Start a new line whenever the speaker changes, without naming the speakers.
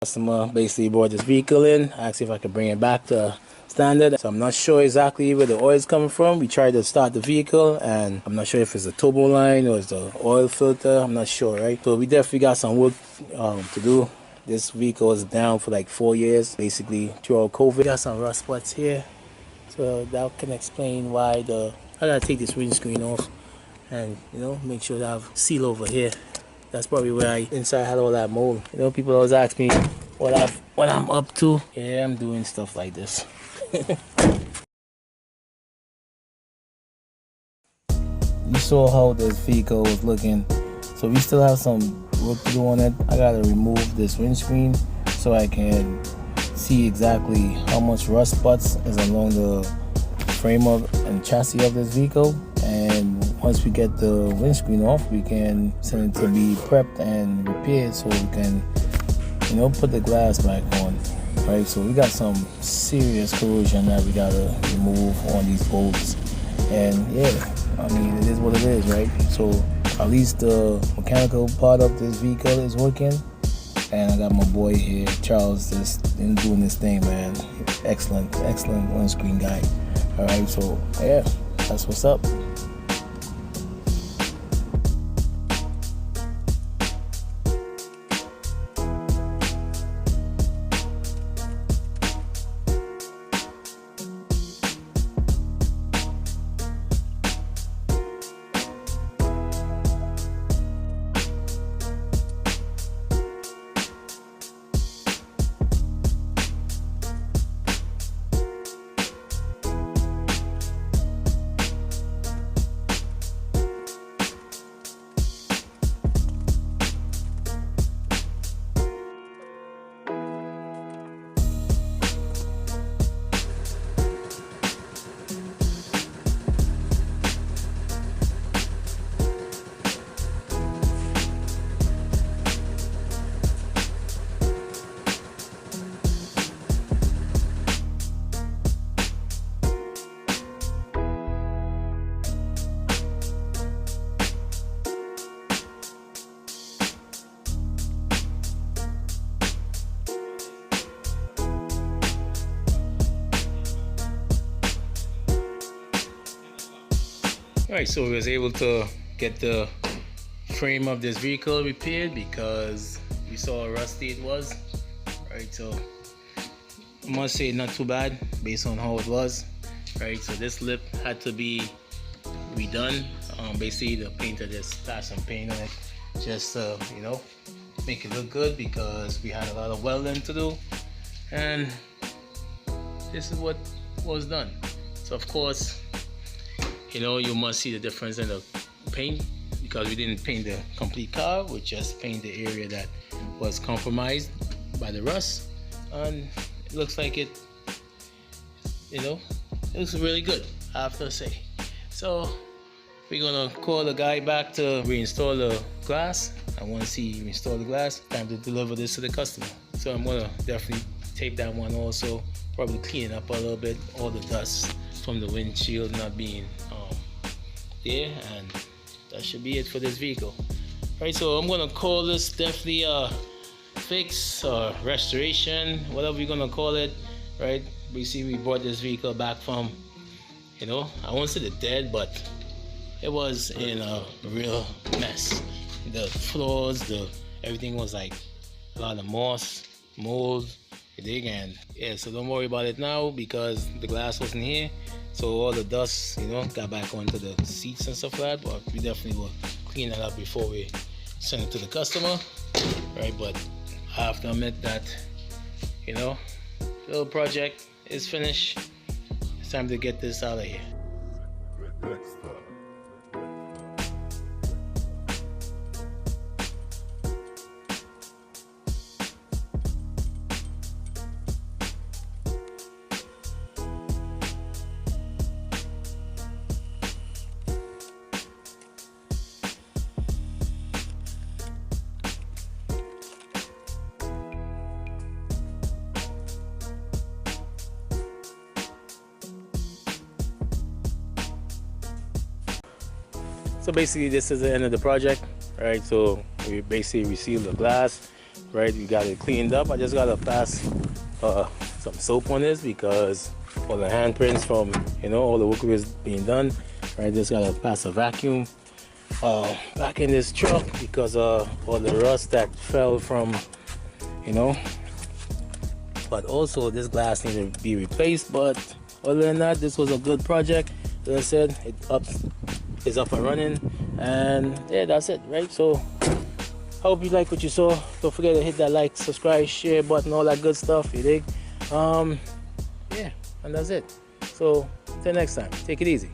Customer basically brought this vehicle in, asked if I could bring it back to standard. So I'm not sure exactly where the oil is coming from. We tried to start the vehicle and I'm not sure if it's a turbo line or it's the oil filter. I'm not sure, right? So we definitely got some work to do. This vehicle was down for like 4 years, basically throughout COVID. Got some rust spots here, so that can explain why I gotta take this windscreen off and make sure that I have seal over here. That's probably where inside had all that mold. People always ask me what I'm up to. Yeah, I'm doing stuff like this. You saw how this vehicle was looking, so we still have some work to do on it. I gotta remove this windscreen so I can see exactly how much rust spots is along the frame of and chassis of this vehicle. And once we get the windscreen off, we can send it to be prepped and repaired so we can, put the glass back on. Right, so we got some serious corrosion that we gotta remove on these bolts. And yeah, I mean, it is what it is, right? So at least the mechanical part of this vehicle is working. And I got my boy here, Charles, just doing this thing, man. Excellent windscreen guy. All right, so yeah, that's what's up. Alright, so we was able to get the frame of this vehicle repaired because we saw how rusty it was. Right, so I must say not too bad based on how it was. Right, so this lip had to be redone. Basically the painter just slapped some paint on it just to, make it look good because we had a lot of welding to do. And this is what was done. So of course, you must see the difference in the paint because we didn't paint the complete car, we just paint the area that was compromised by the rust, and it looks like it looks really good, I have to say. So we're gonna call the guy back to reinstall the glass, and once he reinstalled the glass, time to deliver this to the customer. So I'm gonna definitely tape that one also, probably clean it up a little bit, all the dust from the windshield not being there, and that should be it for this vehicle. Right, so I'm gonna call this definitely a fix or restoration, whatever you're gonna call it. Right, we brought this vehicle back from, I won't say the dead, but it was in a real mess. The floors, everything was like a lot of moss, mold, and yeah, so don't worry about it now because the glass wasn't here, so all the dust got back onto the seats and stuff like that. But we definitely will clean that up before we send it to the customer, right? But I have to admit that the little project is finished. It's time to get this out of here. So basically this is the end of the project, right? So we basically resealed the glass, right? We got it cleaned up. I just gotta pass some soap on this because all the handprints from, you know, all the work is being done, right? Just gotta pass a vacuum back in this truck because all the rust that fell from, you know. But also this glass needs to be replaced. But other than that, this was a good project. As I said, it's up and running, and yeah, that's it, right? So I hope you like what you saw. Don't forget to hit that like, subscribe, share button, all that good stuff, you dig? Yeah, and that's it. So till next time, take it easy.